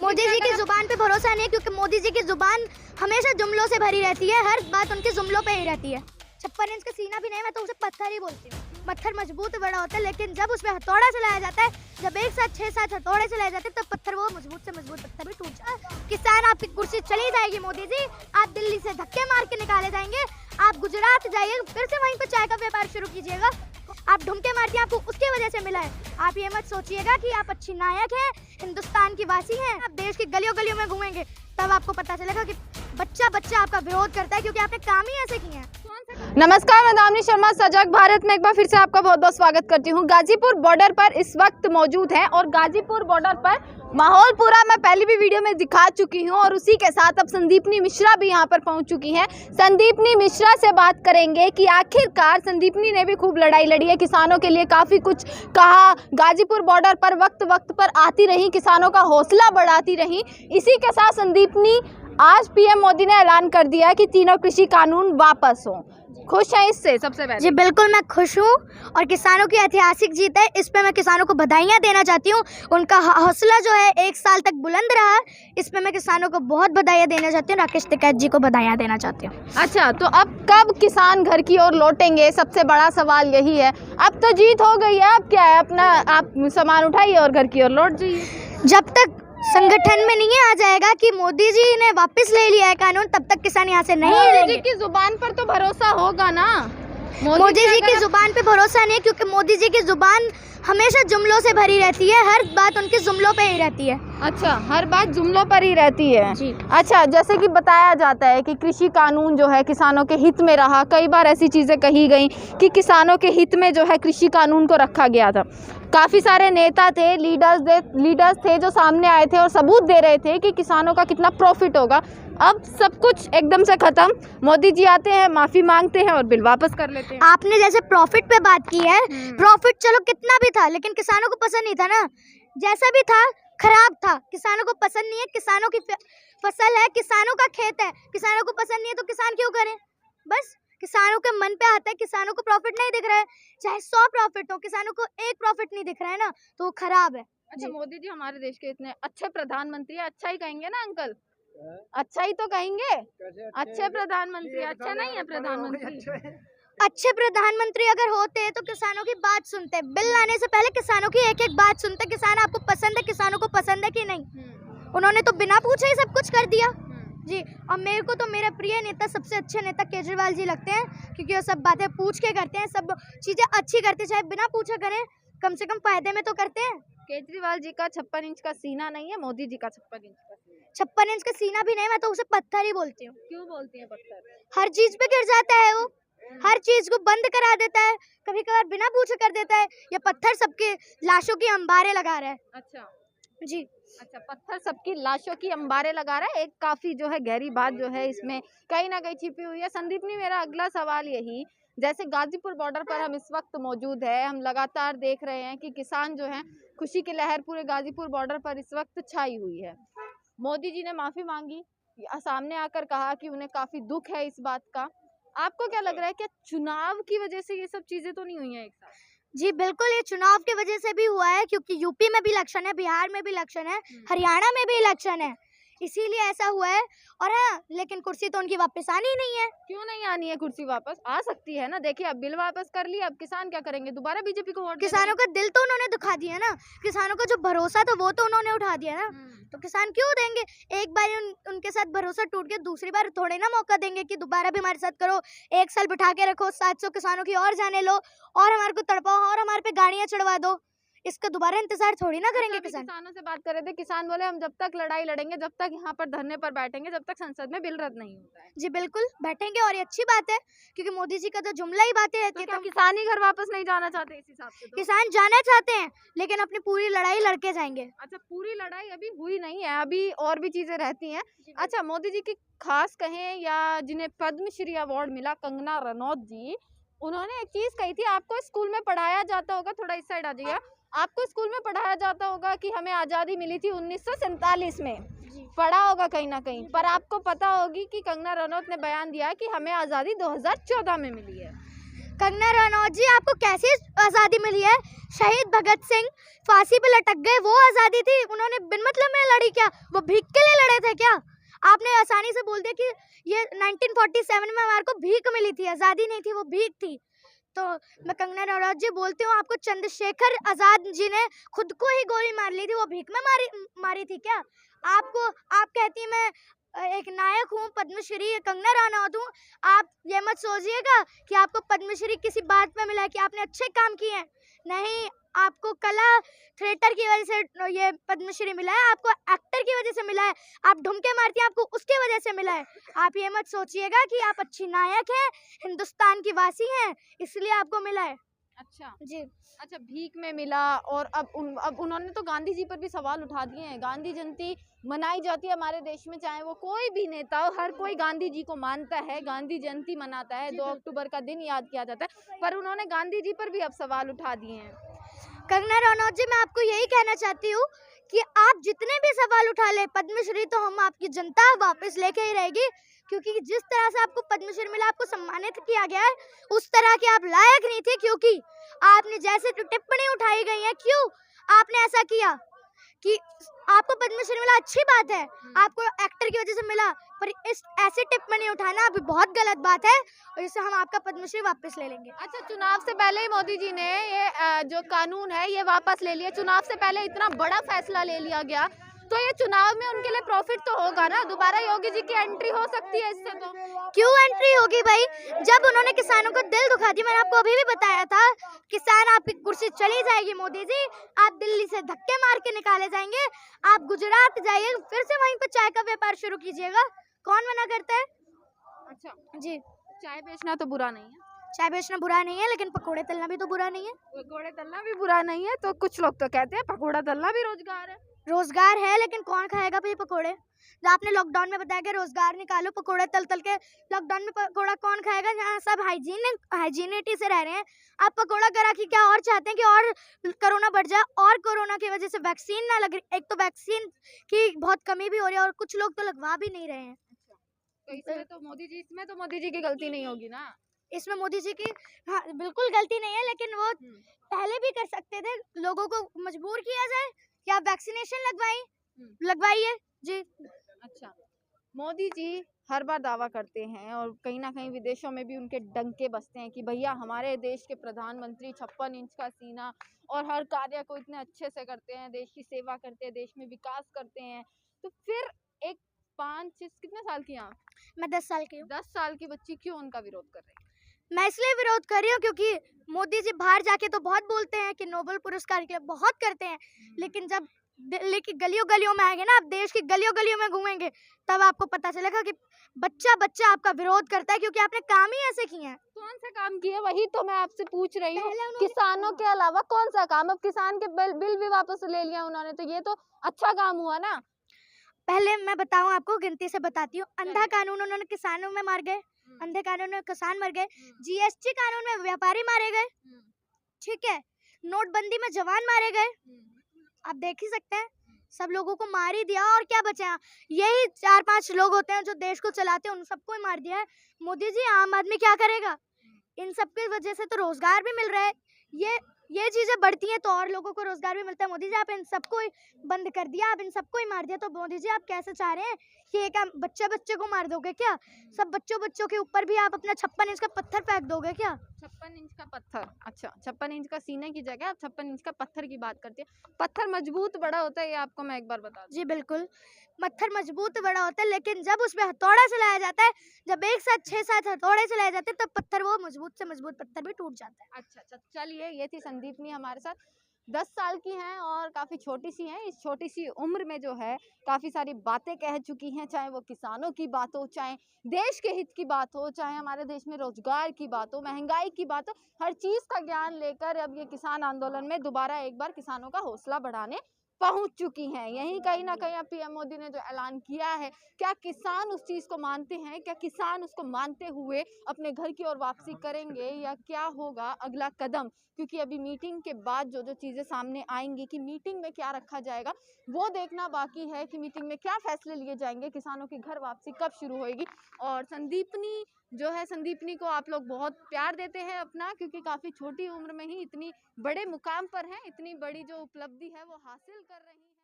मोदी जी की जुबान पे भरोसा नहीं है, क्योंकि मोदी जी की जुबान हमेशा जुमलों से भरी रहती है, हर बात उनके जुमलों पे ही रहती है। 56 इंच का सीना भी नहीं, मैं तो उसे पत्थर ही बोलती हूँ। पत्थर मजबूत बड़ा होता है, लेकिन जब उसमें हथौड़ा चलाया जाता है, जब एक साथ 6-7 हथौड़े चलाए जाते हैं, तब पत्थर वो मजबूत से मजबूत पत्थर भी टूट जाता है। किसान आपकी कुर्सी चली जाएगी मोदी जी, आप दिल्ली से धक्के मार के निकाले जाएंगे, आप गुजरात जाइए, फिर से वहीं पर चाय का व्यापार शुरू कीजिएगा। आप ढुमके मारती हैं, आपको उसकी वजह से मिला है। आप ये मत सोचिएगा कि आप अच्छी नायक हैं, हिंदुस्तान की वासी हैं। आप देश की गलियों गलियों में घूमेंगे, तब आपको पता चलेगा कि बच्चा बच्चा आपका विरोध करता है, क्योंकि आपने काम ही ऐसे किए हैं। नमस्कार, मैं दामिनी शर्मा, सजग भारत में एक बार फिर से आपका बहुत बहुत स्वागत करती हूँ। गाजीपुर बॉर्डर पर इस वक्त मौजूद है और गाजीपुर बॉर्डर पर माहौल पूरा मैं पहली भी वीडियो में दिखा चुकी हूँ और उसी के साथ अब संदीपनी मिश्रा भी यहाँ पर पहुँच चुकी हैं। संदीपनी मिश्रा से बात करेंगे कि आखिरकार संदीपनी ने भी खूब लड़ाई लड़ी है, किसानों के लिए काफ़ी कुछ कहा, गाजीपुर बॉर्डर पर वक्त वक्त पर आती रही, किसानों का हौसला बढ़ाती रही। इसी के साथ संदीपनी आज पीएम मोदी ने ऐलान कर दिया कि तीनों कृषि कानून वापस हों। खुश हैं इससे? सबसे पहले जी बिल्कुल, मैं खुश हूँ और किसानों की ऐतिहासिक जीत है, इस पे मैं किसानों को बधाइयाँ देना चाहती हूँ। उनका हौसला जो है 1 साल तक बुलंद रहा, इस पे मैं किसानों को बहुत बधाइयाँ देना चाहती हूँ। राकेश टिकैत जी को बधाइयाँ देना चाहती हूँ। अच्छा, तो अब कब किसान घर की ओर लौटेंगे? सबसे बड़ा सवाल यही है। अब तो जीत हो गई है, अब क्या है, अपना आप सामान उठाइए और घर की ओर लौट जाइए। जब तक संगठन में नहीं आ जाएगा कि मोदी जी ने वापस ले लिया है कानून, तब तक किसान यहाँ से नहीं मोदी लेंगे। जी की जुबान पर तो भरोसा होगा ना? मोदी जी की जुबान पे भरोसा नहीं है, क्योंकि मोदी जी की जुबान हमेशा जुमलों से भरी रहती है, हर बात उनके जुमलों पे ही रहती है। अच्छा, हर बात जुमलों पर ही रहती है जी। अच्छा, जैसे कि बताया जाता है कि कृषि कानून जो है किसानों के हित में रहा, कई बार ऐसी चीज़ें कही गई कि किसानों के हित में जो है कृषि कानून को रखा गया था। काफ़ी सारे नेता थे, लीडर्स थे जो सामने आए थे और सबूत दे रहे थे कि किसानों का कितना प्रॉफिट होगा। अब सब कुछ एकदम से ख़त्म, मोदी जी आते हैं, माफ़ी मांगते हैं और बिल वापस कर लेते हैं। आपने जैसे प्रॉफिट पे बात की है, प्रॉफिट चलो कितना भी था, लेकिन किसानों को पसंद नहीं था ना। जैसा भी था खराब था, किसानों को पसंद नहीं है। किसानों की फसल है, किसानों का खेत है, किसानों को पसंद नहीं है तो किसान क्यों करें? बस किसानों के मन पे आता है, किसानों को प्रॉफिट नहीं दिख रहा है, चाहे 100 प्रॉफिट हो, किसानों को एक प्रॉफिट नहीं दिख रहा है ना, तो वो खराब है। अच्छा, मोदी जी हमारे देश के इतने अच्छे प्रधानमंत्री, अच्छा ही कहेंगे ना अंकल? अच्छा ही तो कहेंगे। अच्छे प्रधानमंत्री, अच्छा नहीं है प्रधानमंत्री? अच्छे प्रधानमंत्री अगर होते तो किसानों की बात सुनते, बिल लाने से पहले किसानों की एक एक बात सुनते। किसान आपको पसंद है, किसानों को पसंद है कि नहीं? उन्होंने तो बिना पूछे ही सब कुछ कर दिया जी। और मेरे को तो मेरा प्रिय नेता, सबसे अच्छे नेता केजरीवाल जी लगते हैं, क्योंकि वो सब बातें पूछ के करते हैं, सब चीजें अच्छी करते हैं, चाहे बिना पूछे करें, कम से कम फायदे में तो करते हैं। केजरीवाल जी का 56 इंच का सीना नहीं है, मोदी जी का 56 इंच का सीना। 56 इंच का सीना भी नहीं, मैं तो उसे पत्थर ही बोलती हूँ। क्यों बोलती है पत्थर? हर चीज पे गिर जाता है वो, हर चीज को बंद करा देता है, कभी कभार बिना पूछे कर देता है। ये पत्थर सबके लाशों की अंबारे लगा रहा है। अच्छा जी। अच्छा, पत्थर सबकी लाशों की अंबारे लगा रहा है। एक काफी जो है गहरी बात जो है इसमें कहीं ना कहीं छिपी हुई है। संदीपनी, मेरा अगला सवाल यही, जैसे गाजीपुर बॉर्डर पर हम इस वक्त मौजूद है, हम लगातार देख रहे हैं कि किसान जो हैं, खुशी की लहर पूरे गाजीपुर बॉर्डर पर इस वक्त छाई हुई है। मोदी जी ने माफी मांगी, सामने आकर कहा कि उन्हें काफी दुख है इस बात का। आपको क्या लग रहा है कि चुनाव की वजह से ये सब चीजें तो नहीं हुई हैं एक साथ? जी बिल्कुल, ये चुनाव की वजह से भी हुआ है, क्योंकि यूपी में भी इलेक्शन है, बिहार में भी इलेक्शन है, हरियाणा में भी इलेक्शन है, इसीलिए ऐसा हुआ है। और हाँ, लेकिन कुर्सी तो उनकी वापस आनी नहीं है। क्यों नहीं आनी है कुर्सी? वापस आ सकती है ना। देखिए, अब बिल वापस कर लिया, अब किसान क्या करेंगे? दोबारा बीजेपी को वोट? किसानों का दिल तो उन्होंने दुखा दिया ना, किसानों का जो भरोसा था वो तो उन्होंने उठा दिया ना, तो किसान क्यों देंगे? एक बार उनके साथ भरोसा टूट गया, दूसरी बार थोड़े ना मौका देंगे कि दोबारा भी हमारे साथ करो। 1 साल बिठा के रखो, 700 किसानों की और जाने लो, और हमारे को तड़पाओ, और हमारे पे गाड़ियां चढ़वा दो, इसका दोबारा इंतजार थोड़ी ना करेंगे किसान। किसानों से बात कर रहे थे, किसान बोले हम जब तक लड़ाई लड़ेंगे, जब तक यहाँ पर धरने पर बैठेंगे, जब तक संसद में बिल रद्द नहीं होता है। जी बिल्कुल बैठेंगे, और ये अच्छी बात है, क्योंकि मोदी जी का तो जुमला ही बातें रहती है। तो किसान ही घर वापस नहीं जाना चाहते इस हिसाब से? तो किसान जाना चाहते हैं, लेकिन अपनी पूरी लड़ाई लड़के जाएंगे। अच्छा, पूरी लड़ाई अभी हुई नहीं है, अभी और भी चीजें रहती हैं। अच्छा, मोदी जी की खास कहें या जिन्हें पद्मश्री अवार्ड मिला, कंगना रनौत जी, उन्होंने एक चीज कही थी, आपको स्कूल में पढ़ाया जाता होगा, थोड़ा इस साइड आ जाइए, आपको स्कूल में पढ़ाया जाता होगा कि हमें आज़ादी मिली थी 1947 में, पढ़ा होगा कहीं ना कहीं, पर आपको पता होगी कि कंगना रनौत ने बयान दिया कि हमें आज़ादी 2014 में मिली है। कंगना रनौत जी, आपको कैसी आज़ादी मिली है? शहीद भगत सिंह फांसी पे लटक गए, वो आज़ादी थी? उन्होंने बिन मतलब में लड़ी क्या? वो भीख के लिए लड़े थे क्या? आपने आसानी से बोल दिया कि ये 1947 में हमारे को भीख मिली थी, आज़ादी नहीं थी, वो भीख थी। तो मैं कंगना रनौत जी बोलती हूँ, आपको चंद्रशेखर आज़ाद जी ने खुद को ही गोली मार ली थी, वो भीख में मारी थी क्या? आप कहती हैं मैं एक नायक हूँ, पद्मश्री कंगना रनौत हूँ। आप ये मत सोचिएगा कि आपको पद्मश्री किसी बात में मिला है कि आपने अच्छे काम किए हैं। नहीं, आपको कला थिएटर की वजह से ये पद्मश्री मिला है, आपको एक्टर की वजह से मिला है। आप ढुमके मारती हैं, आपको उसकी वजह से मिला है। आप ये मत सोचिएगा कि आप अच्छी नायक हैं, हिंदुस्तान की वासी हैं, इसलिए आपको मिला है। अच्छा जी। अच्छा, भीख में मिला। और अब उन्होंने तो गांधी जी पर भी सवाल उठा दिए हैं। गांधी जयंती मनाई जाती है हमारे देश में, चाहे वो कोई भी नेता हो, हर कोई गांधी जी को मानता है, गांधी जयंती मनाता है, 2 अक्टूबर का दिन याद किया जाता है, पर उन्होंने गांधी जी पर भी अब सवाल उठा दिए हैं। कंगना रनौत जी, मैं आपको यही कहना चाहती हूँ कि आप जितने भी सवाल उठा ले, पद्मश्री तो हम आपकी जनता वापस लेके ही रहेगी, क्योंकि जिस तरह से आपको पद्मश्री मिला, आपको सम्मानित किया गया है, उस तरह के आप लायक नहीं थे, क्योंकि आपने जैसे टिप्पणी उठाई गई है, क्यों आपने ऐसा किया कि आपको पद्मश्री मिला, अच्छी बात है, आपको एक्टर की वजह से मिला, पर इस ऐसे टिप्पणी उठाना अभी बहुत गलत बात है, और इससे हम आपका पद्मश्री वापस ले लेंगे। अच्छा, चुनाव से पहले ही मोदी जी ने ये जो कानून है ये वापस ले लिया। चुनाव से पहले इतना बड़ा फैसला ले लिया गया, तो ये चुनाव में उनके लिए प्रॉफिट तो होगा ना? दोबारा योगी जी की एंट्री हो सकती है इससे तो। क्यों एंट्री होगी भाई? जब उन्होंने किसानों को दिल दुखा दिया, मैंने आपको अभी भी बताया था, किसान आपकी कुर्सी चली जाएगी मोदी जी, आप दिल्ली से धक्के मार के निकाले जाएंगे, आप गुजरात जाइए, फिर से वहीं पर चाय का व्यापार शुरू कीजिएगा, कौन मना करता है? अच्छा जी, चाय बेचना तो बुरा नहीं है, चाय बेचना बुरा नहीं है, लेकिन पकोड़े तलना भी तो बुरा नहीं है। पकौड़े तलना भी बुरा नहीं है, तो कुछ लोग तो कहते हैं पकौड़ा तलना भी रोजगार है। रोजगार है, लेकिन कौन खाएगा भाई पकोड़े? जो आपने लॉकडाउन में बताया कि रोजगार निकालो, पकोड़े तल तल के लॉकडाउन में पकोड़ा कौन खाएगा? जहाँ सब हाइजीनिटी से रह रहे हैं, आप पकोड़ा करा के क्या और चाहते हैं कि और कोरोना बढ़ जाए, और कोरोना की वजह से वैक्सीन ना लग रही? एक तो वैक्सीन की बहुत कमी भी हो रही है, और कुछ लोग तो लगवा भी नहीं रहे हैं। तो इसमें तो मोदी जी की गलती नहीं होगी ना? इसमें मोदी जी की, हाँ, बिल्कुल गलती नहीं है, लेकिन वो पहले भी कर सकते थे, लोगों को मजबूर किया जाए कि आप वैक्सीनेशन लगवाइए। जी। अच्छा, मोदी जी हर बार दावा करते हैं और कहीं ना कहीं विदेशों में भी उनके डंके बजते हैं कि भैया हमारे देश के प्रधानमंत्री 56 इंच का सीना और हर कार्य को इतने अच्छे से करते हैं, देश की सेवा करते हैं, देश में विकास करते हैं। तो फिर एक कितने साल की हैं आप? मैं 10 साल की हूँ। 10 साल की बच्ची क्यों उनका विरोध कर रही है? मैं इसलिए विरोध कर रही हूँ क्योंकि मोदी जी बाहर जाके तो बहुत बोलते हैं कि नोबेल पुरस्कार के लिए बहुत करते हैं, लेकिन जब दिल्ली की गलियों गलियों में आएंगे ना, आप देश की गलियों गलियों में घूमेंगे, तब आपको पता चलेगा कि बच्चा बच्चा आपका विरोध करता है, क्योंकि आपने काम ही ऐसे किए हैं। कौन सा काम किया, वही तो मैं आपसे पूछ रही हूँ। पहले उन्होंने- किसानों के अलावा कौन सा काम? अब किसान के बिल भी वापस ले लिया उन्होंने, तो ये तो अच्छा काम हुआ ना। पहले मैं बताऊं आपको, गिनती से बताती हूँ। अंधा कानून उन्होंने किसानों में मार गए, अंधे कानून में किसान मर गए, जीएसटी कानून में व्यापारी मारे गए, ठीक है, नोटबंदी में जवान मारे गए, आप देख ही सकते हैं, सब लोगों को मार ही दिया, और क्या बचा? यही 4-5 लोग होते हैं जो देश को चलाते हैं, उन सबको ही मार दिया है मोदी जी। आम आदमी क्या करेगा? इन सब की वजह से तो रोजगार भी मिल रहा है, ये चीजें बढ़ती हैं तो और लोगों को रोजगार भी मिलता है। मोदी जी, आप इन सबको ही बंद कर दिया, आप इन सबको ही मार दिया, तो मोदी जी आप कैसे चाह रहे हैं कि एक आप बच्चे को मार दोगे क्या? सब बच्चों के ऊपर भी आप अपना 56 इंच का पत्थर फेंक दोगे क्या? 56 इंच का पत्थर? अच्छा, 56 इंच का सीने की जगह आप 56 इंच का पत्थर की बात करती है। पत्थर मजबूत बड़ा होता है, ये आपको मैं एक बार बता दूं। जी बिल्कुल, पत्थर मजबूत बड़ा होता है, लेकिन जब उसमें हथौड़ा चलाया जाता है, जब एक साथ 6-7 हथौड़े चलाए जाते हैं, तब पत्थर, वो मजबूत से मजबूत पत्थर भी टूट जाता है। अच्छा, चलिए, ये थी संदीपनी हमारे साथ। 10 साल की हैं और काफ़ी छोटी सी हैं। इस छोटी सी उम्र में जो है काफ़ी सारी बातें कह चुकी हैं, चाहे वो किसानों की बात हो, चाहे देश के हित की बात हो, चाहे हमारे देश में रोजगार की बात हो, महंगाई की बात हो, हर चीज़ का ज्ञान लेकर अब ये किसान आंदोलन में दोबारा एक बार किसानों का हौसला बढ़ाने पहुंच चुकी हैं। यहीं कहीं ना कहीं अब पीएम मोदी ने जो ऐलान किया है, क्या किसान उस चीज़ को मानते हैं? क्या किसान उसको मानते हुए अपने घर की ओर वापसी करेंगे, या क्या होगा अगला कदम? क्योंकि अभी मीटिंग के बाद जो चीज़ें सामने आएंगी कि मीटिंग में क्या रखा जाएगा, वो देखना बाकी है कि मीटिंग में क्या फैसले लिए जाएंगे, किसानों की घर वापसी कब शुरू होएगी। और संदीपनी जो है संदीपनी को आप लोग बहुत प्यार देते हैं अपना, क्योंकि काफ़ी छोटी उम्र में ही इतनी बड़े मुकाम पर हैं, इतनी बड़ी जो उपलब्धि है वो हासिल कर रही हैं।